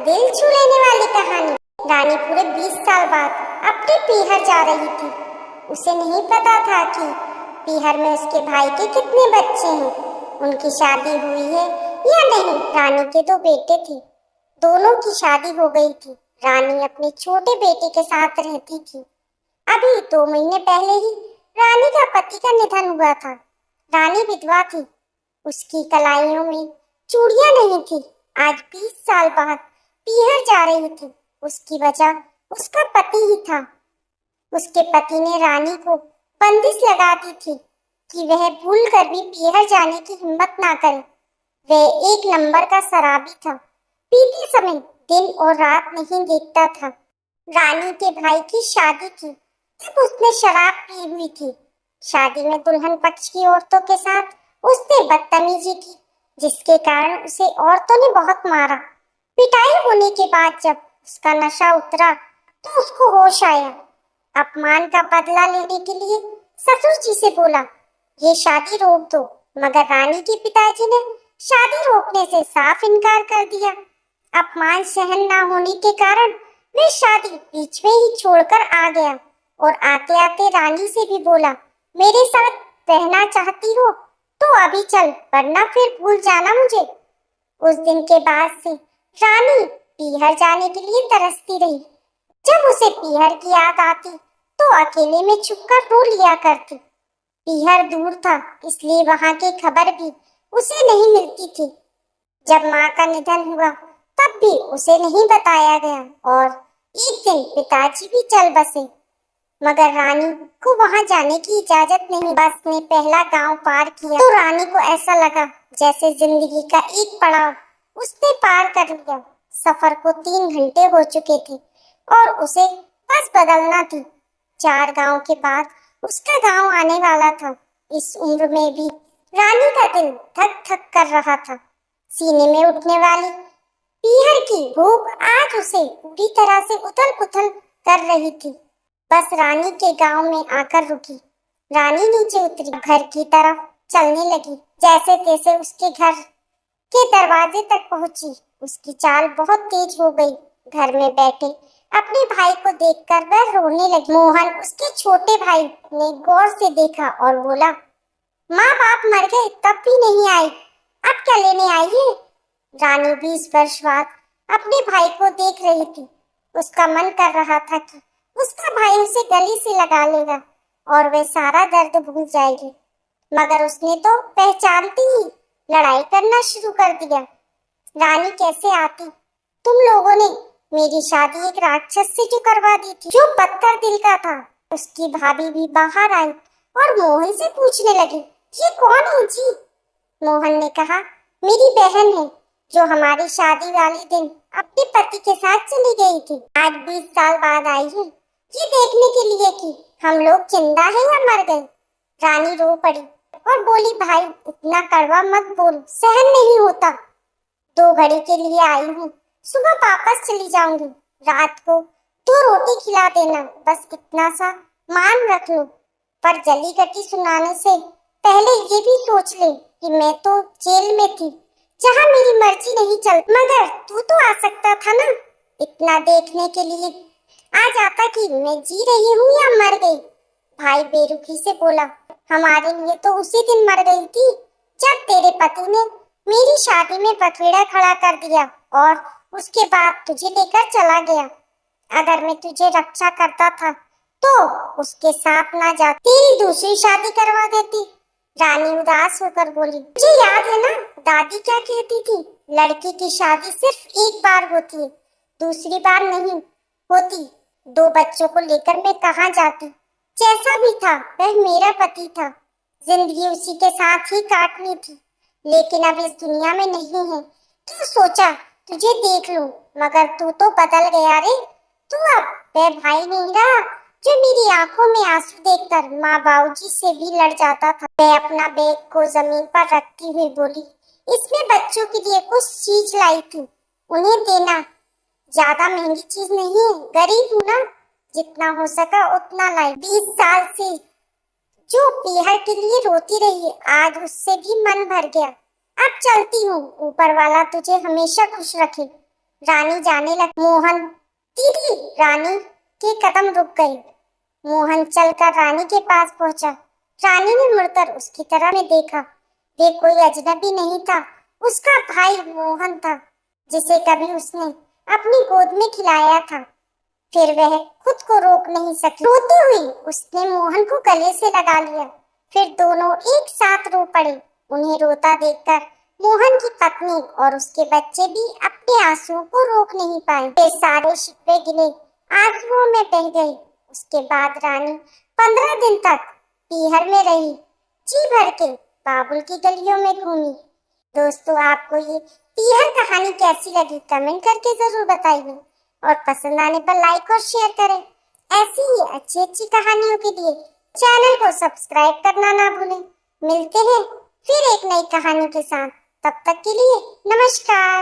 दिल छू लेने वाली कहानी। रानी पूरे 20 साल बाद अपने पीहर जा रही थी। उसे नहीं पता था कि पीहर में उसके भाई के कितने बच्चे हैं, उनकी शादी हुई है या नहीं। रानी के 2 बेटे थे, दोनों की शादी हो गई थी। रानी अपने छोटे बेटे के साथ रहती थी। अभी 2 महीने पहले ही रानी का पति का निधन हुआ था। रानी विधवा थी, उसकी कलाइयों में चूड़ियां नहीं थी। आज 20 साल बाद पीहर जा रही थी। उसकी वजह उसका पति ही था। उसके पति ने रानी को बंदिश लगा दी थी कि वह भूल कर भी पीहर जाने की हिम्मत ना करे। वह एक नंबर का शराबी था, पीते समय दिन और रात नहीं देखता था। रानी के भाई की शादी थी, तब उसने शराब पी हुई थी। शादी में दुल्हन पक्ष की औरतों के साथ उसने बदतमीजी की, जिसके कारण उसे औरतों ने बहुत मारा। पिटाई होने के बाद जब उसका नशा उतरा तो उसको होश आया। अपमान का बदला लेने के लिए ससुर जी से बोला, ये शादी रोक दो, मगर रानी के पिताजी ने शादी रोकने से साफ इनकार कर दिया। अपमान सहन ना होने के कारण वे शादी बीच में ही छोड़कर आ गया और आते आते रानी से भी बोला, मेरे साथ रहना चाहती हो तो अभी चल, वरना फिर भूल जाना मुझे। उस दिन के बाद से रानी पीहर जाने के लिए तरसती रही। जब उसे पीहर की याद आती तो अकेले में छुपकर रो लिया करती। पीहर दूर था, इसलिए वहां की खबर भी उसे नहीं मिलती थी। जब माँ का निधन हुआ तब भी उसे नहीं बताया गया और एक दिन पिताजी भी चल बसे, मगर रानी को वहां जाने की इजाजत नहीं। बस ने पहला गांव पार किया तो रानी को ऐसा लगा जैसे जिंदगी का एक पड़ाव उसने पार कर लिया। सफर को 3 घंटे हो चुके थे और उसे बस बदलना थी। 4 गांव के बाद उसका गांव आने वाला था। इस उम्र में भी रानी का दिल धक धक कर रहा था। सीने में उठने वाली पीहर की भूख आज उसे पूरी तरह से उथल पुथल कर रही थी। बस रानी के गांव में आकर रुकी। रानी नीचे उतरी, घर की तरफ चलने लगी। जैसे तैसे उसके घर के दरवाजे तक पहुंची। उसकी चाल बहुत तेज हो गई। घर में बैठे अपने भाई को देखकर वह रोने लगी। मोहन उसके छोटे भाई ने गौर से देखा और बोला, माँ बाप मर गए तब भी नहीं आई, अब क्या लेने आई है? रानी 20 वर्ष बाद अपने भाई को देख रही थी। उसका मन कर रहा था कि उसका भाई उसे गले से लगा लेगा और वे सारा दर्द भूल जाएगी, मगर उसने तो पहचानती ही लड़ाई करना शुरू कर दिया। रानी कैसे आती? तुम लोगों ने मेरी शादी एक राक्षस से जो करवा दी थी, जो पत्थर दिल का था। उसकी भाभी भी बाहर आई और मोहन से पूछने लगी, ये कौन है जी? मोहन ने कहा, मेरी बहन है जो हमारी शादी वाले दिन अपने पति के साथ चली गई थी। आज 20 साल बाद आई है, ये देखने के लिए कि हम लोग जिंदा हैं या मर गए। रानी रो पड़ी और बोली, भाई इतना कड़वा मत बोल, सहन नहीं होता। 2 घड़ी के लिए आई हूँ, सुबह वापस चली जाऊंगी। रात को 2 रोटी खिला देना, बस इतना सा मान रख लो। पर जली कटी सुनाने से पहले ये भी सोच ले कि मैं तो जेल में थी, जहाँ मेरी मर्जी नहीं चल, मगर तू तो आ सकता था ना। इतना देखने के लिए आ जाता कि मैं जी रही हूँ या मर गई। भाई बेरुखी से बोला, हमारे लिए तो उसी दिन मर गई थी जब तेरे पति ने मेरी शादी में बखेड़ा खड़ा कर दिया और उसके बाद तुझे लेकर चला गया। अगर मैं तुझे रक्षा करता था तो उसके साथ ना जा, तेरी दूसरी शादी करवा देती। रानी उदास होकर बोली, मुझे याद है ना दादी क्या कहती थी, लड़की की शादी सिर्फ एक बार होती है, दूसरी बार नहीं होती। 2 बच्चों को लेकर मैं कहाँ जाती? जैसा भी था वह मेरा पति था, जिंदगी उसी के साथ ही काटनी थी, लेकिन अब इस दुनिया में नहीं है। क्यों सोचा तुझे देख लूं, मगर तू तो बदल गया रे। तू अब वह भाई नहीं रहा जो मेरी आंखों में आंसू देखकर माँ बाबूजी से भी लड़ जाता था। मैं अपना बैग को जमीन पर रखती हुई बोली, इसमें बच्चों के लिए कुछ चीज लाई थी, उन्हें देना। ज्यादा महंगी चीज नहीं है, गरीब हूँ ना, जितना हो सका उतना लाई। 20 साल से जो पीहर के लिए रोती रही, आज उससे भी मन भर गया। अब चलती हूँ, ऊपर वाला तुझे हमेशा खुश रखे। रानी जाने लगी। मोहन दीदी, रानी के कदम रुक गए। मोहन चलकर रानी के पास पहुंचा। रानी ने मुड़कर उसकी तरफ में देखा। वे कोई अजनबी नहीं था, उसका भाई मोहन था, जिसे कभी उसने अपनी गोद में खिलाया था। फिर वह खुद को रोक नहीं सकी। रोती हुई उसने मोहन को गले से लगा लिया। फिर दोनों एक साथ रो पड़े। उन्हें रोता देखकर मोहन की पत्नी और उसके बच्चे भी अपने आंसुओं को रोक नहीं पाए। वे सारे शिकवे गिले आंसुओं में बह गए। उसके बाद रानी 15 दिन तक पीहर में रही। जी भर के बाबुल की गलियों में घूमी। दोस्तों, आपको ये पीहर कहानी कैसी लगी कमेंट करके जरूर बताइए और पसंद आने पर लाइक और शेयर करें। ऐसी ही अच्छी अच्छी कहानियों के लिए चैनल को सब्सक्राइब करना ना भूलें। मिलते हैं फिर एक नई कहानी के साथ। तब तक के लिए नमस्कार।